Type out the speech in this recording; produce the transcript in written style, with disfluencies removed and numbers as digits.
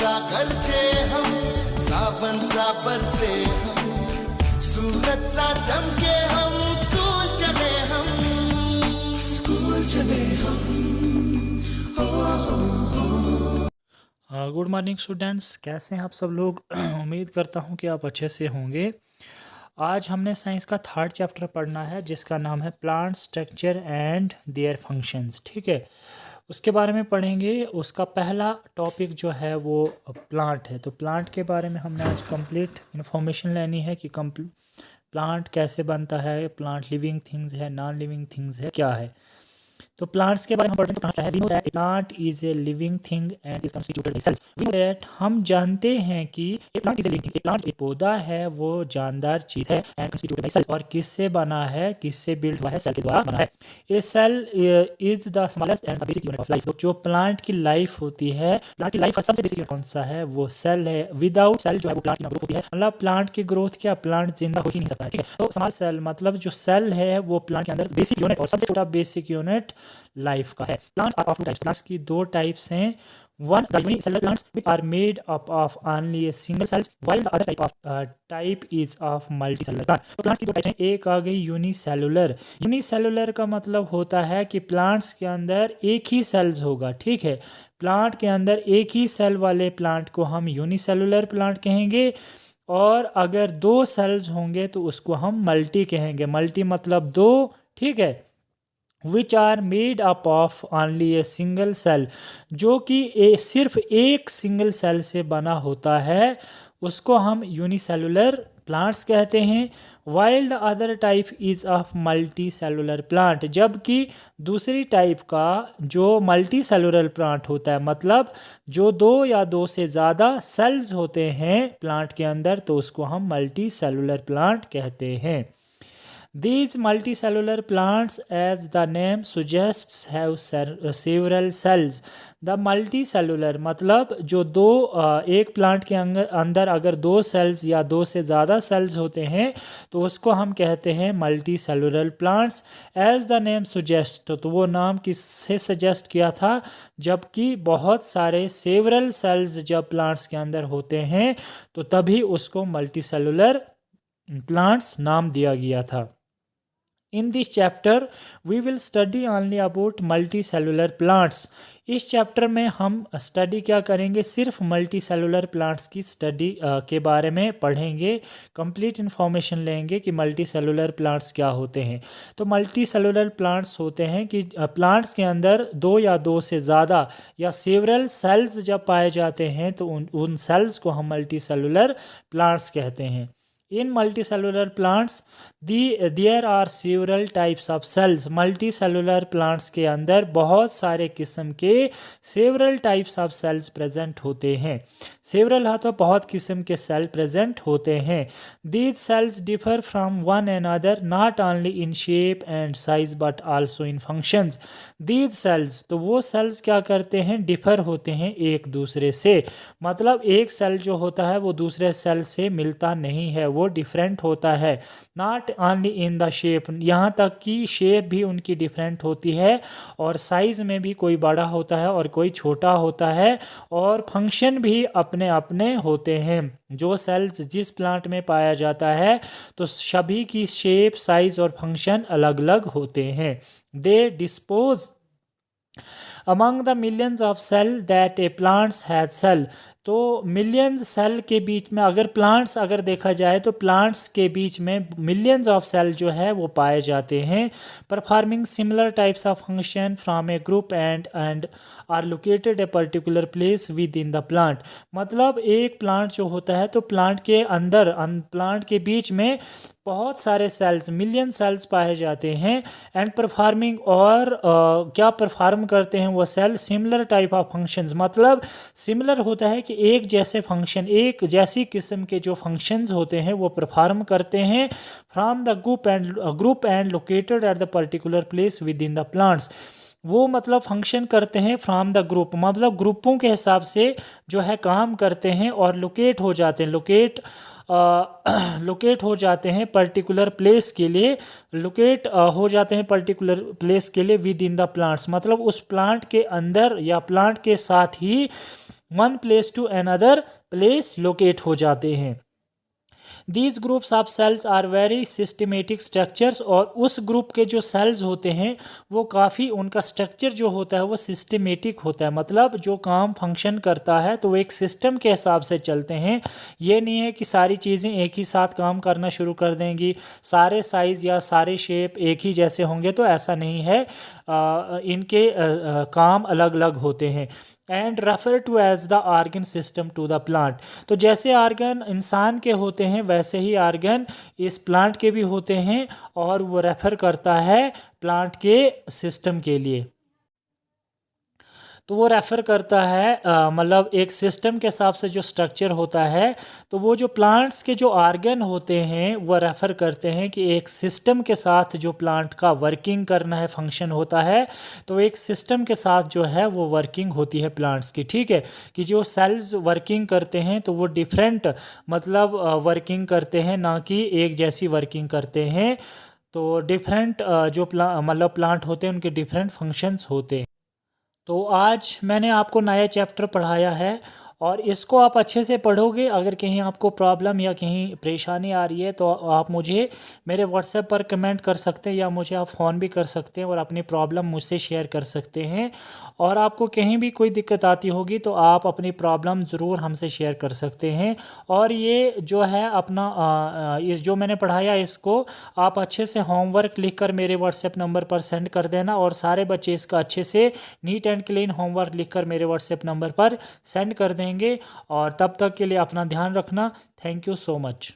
सा गरजे हम, सावन सा बरसे हम, सूरज सा चमके हम, स्कूल चले हम, स्कूल चले हम। गुड मॉर्निंग स्टूडेंट्स, कैसे हैं आप सब लोग। उम्मीद करता हूं कि आप अच्छे से होंगे। आज हमने साइंस का थर्ड चैप्टर पढ़ना है जिसका नाम है plant structure and their functions. ठीक है, उसके बारे में पढ़ेंगे। उसका पहला टॉपिक जो है वो प्लांट है। तो प्लांट के बारे में हमने आज कंप्लीट इन्फॉर्मेशन लेनी है कि प्लांट कैसे बनता है, प्लांट लिविंग थिंग्स है, नॉन लिविंग थिंग्स है, क्या है। तो प्लांट्स के बारे में हम पढ़ते हैं। प्लांट्स क्या है? We know that plant is a living thing and is constituted by cells. We know that हम जानते हैं कि a plant is a living thing, एक प्लांट एक पौधा है, वो जानदार चीज है, एंड कंस्टिट्यूटेड बाय सेल्स, और किससे बना है, किससे बिल्ड हुआ है, सेल के द्वारा बना है। A cell is the smallest and the basic unit of life. जो प्लांट की लाइफ होती है, प्लांट की लाइफ का सबसे बेसिक यूनिट कौन सा है, वो सेल है। विदाउट सेल जो है वो प्लांट की ग्रोथ होती है, मतलब प्लांट की ग्रोथ क्या, प्लांट जिंदा हो ही नहीं सकता है। ठीक है, तो स्मॉल सेल मतलब जो सेल है वो प्लांट के अंदर बेसिक यूनिट और सबसे छोटा बेसिक यूनिट लाइफ का है। Plants are of two types. Plants की दो टाइप्स हैं। One the unicellular plants which are made up of only a single cells, while the other type is of multicellular plant। तो plants की दो types हैं। एक आ गई यूनिसेलुलर। यूनिसेलुलर का मतलब होता है कि प्लांट्स के अंदर एक ही सेल्स होगा। ठीक है, प्लांट के अंदर एक ही सेल वाले प्लांट को हम यूनिसेलुलर प्लांट कहेंगे, और अगर दो सेल्स होंगे तो उसको हम मल्टी कहेंगे। मल्टी मतलब दो। ठीक है, which are made up of only a single cell, जो कि सिर्फ एक सिंगल सेल से बना होता है, उसको हम यूनिसेलुलर प्लांट्स कहते हैं। While the other type is of multi cellular plant, जबकि दूसरी टाइप का जो मल्टी सेलुलर प्लांट होता है, मतलब जो दो या दो से ज़्यादा सेल्स होते हैं प्लांट के अंदर, तो उसको हम मल्टी सेलुलर प्लांट कहते हैं। These multicellular plants, as the name suggests, have several cells. The multicellular मतलब जो दो एक प्लांट के अंदर अगर दो सेल्स या दो से ज़्यादा सेल्स होते हैं तो उसको हम कहते हैं multi cellular plants. As the name suggest, तो वो नाम किससे सजेस्ट किया था, जबकि बहुत सारे सेवरल सेल्स जब प्लांट्स के अंदर होते हैं तो तभी उसको मल्टी सेलुलर प्लांट्स नाम दिया गया था। In this chapter we will study only about multicellular plants। इस चैप्टर में हम स्टडी क्या करेंगे, सिर्फ मल्टीसेलुलर प्लांट्स की स्टडी के बारे में पढ़ेंगे। कंप्लीट इन्फॉर्मेशन लेंगे कि मल्टीसेलुलर प्लांट्स क्या होते हैं। तो मल्टीसेलुलर प्लांट्स होते हैं कि प्लांट्स के अंदर दो या दो से ज़्यादा या सेवरल सेल्स जब पाए जाते हैं तो उन सेल्स को हम मल्टीसेलुलर प्लांट्स कहते हैं। In multicellular plants, there are several types of cells। multicellular plants के अंदर बहुत सारे किस्म के several types of cells present होते हैं। several है तो बहुत किस्म के सेल present होते हैं। These cells differ from one another not only in shape and size but also in functions। These cells, तो वो cells क्या करते हैं, differ होते हैं एक दूसरे से, मतलब एक सेल जो होता है वो दूसरे सेल से मिलता नहीं है, वो डिफरेंट होता है। Not only in the shape, यहाँ तक कि शेप भी उनकी डिफरेंट होती है, और साइज में भी कोई बड़ा होता है और कोई छोटा होता है, और फंक्शन भी अपने अपने होते हैं। जो सेल्स जिस प्लांट में पाया जाता है तो सभी की शेप, साइज और फंक्शन अलग अलग होते हैं। दे dispose among the millions of cell that a plants has cell। तो मिलियंस सेल के बीच में अगर देखा जाए तो प्लांट्स के बीच में मिलियंस ऑफ सेल जो है वो पाए जाते हैं। Performing similar types of function from a group and are located a particular place within the plant. मतलब एक प्लांट जो होता है तो प्लांट के अंदर प्लांट के बीच में बहुत सारे सेल्स, मिलियन सेल्स पाए जाते हैं। एंड परफॉर्मिंग, और क्या परफॉर्म करते हैं वो cell, similar type of functions, मतलब सिमिलर होता है कि एक जैसे फंक्शन, एक जैसी किस्म के जो फंक्शंस होते हैं वो परफॉर्म करते हैं। From the group and located at the particular place within the plants. वो मतलब फंक्शन करते हैं फ्रॉम द ग्रुप, मतलब ग्रुपों के हिसाब से जो है काम करते हैं, और लोकेट हो जाते हैं, लोकेट हो जाते हैं पर्टिकुलर प्लेस के लिए, विद इन द प्लांट्स, मतलब उस प्लांट के अंदर या प्लांट के साथ ही one place to another place locate हो जाते हैं। These groups of cells are very systematic structures, और उस ग्रुप के जो सेल्स होते हैं वो काफ़ी, उनका स्ट्रक्चर जो होता है वो सिस्टमेटिक होता है, मतलब जो काम फंक्शन करता है तो वो एक सिस्टम के हिसाब से चलते हैं। ये नहीं है कि सारी चीज़ें एक ही साथ काम करना शुरू कर देंगी, सारे साइज़ या सारे शेप एक ही जैसे होंगे, तो ऐसा नहीं है। इनके काम अलग अलग होते हैं। And refer to as the organ system to the plant, तो जैसे आर्गन इंसान के होते हैं वैसे ही आर्गन इस प्लांट के भी होते हैं, और वो रेफर करता है प्लांट के सिस्टम के लिए। तो वो रेफ़र करता है मतलब एक सिस्टम के हिसाब से जो स्ट्रक्चर होता है, तो वो जो प्लांट्स के जो आर्गन होते हैं वो रेफ़र करते हैं कि एक सिस्टम के साथ जो प्लांट का वर्किंग करना है, फंक्शन होता है, तो एक सिस्टम के साथ जो है वो वर्किंग होती है प्लांट्स की। ठीक है, कि जो सेल्स वर्किंग करते हैं तो वो डिफरेंट मतलब वर्किंग करते हैं, ना कि एक जैसी वर्किंग करते हैं। तो डिफरेंट जो मतलब प्लांट होते हैं उनके डिफरेंट फंक्शंस होते हैं। तो आज मैंने आपको नया चैप्टर पढ़ाया है, और इसको आप अच्छे से पढ़ोगे। अगर कहीं आपको प्रॉब्लम या कहीं परेशानी आ रही है तो आप मुझे मेरे व्हाट्सएप पर कमेंट कर सकते हैं, या मुझे आप फ़ोन भी कर सकते हैं और अपनी प्रॉब्लम मुझसे शेयर कर सकते हैं। और आपको कहीं भी कोई दिक्कत आती होगी तो आप अपनी प्रॉब्लम ज़रूर हमसे शेयर कर सकते हैं। और ये जो है अपना ये जो मैंने पढ़ाया इसको आप अच्छे से होमवर्क लिख कर मेरे व्हाट्सएप नंबर पर सेंड कर देना, और सारे बच्चे इसका अच्छे से नीट एंड क्लीन होमवर्क लिख कर मेरे व्हाट्सएप नंबर पर सेंड कर देंगे। और तब तक के लिए अपना ध्यान रखना। Thank you so much.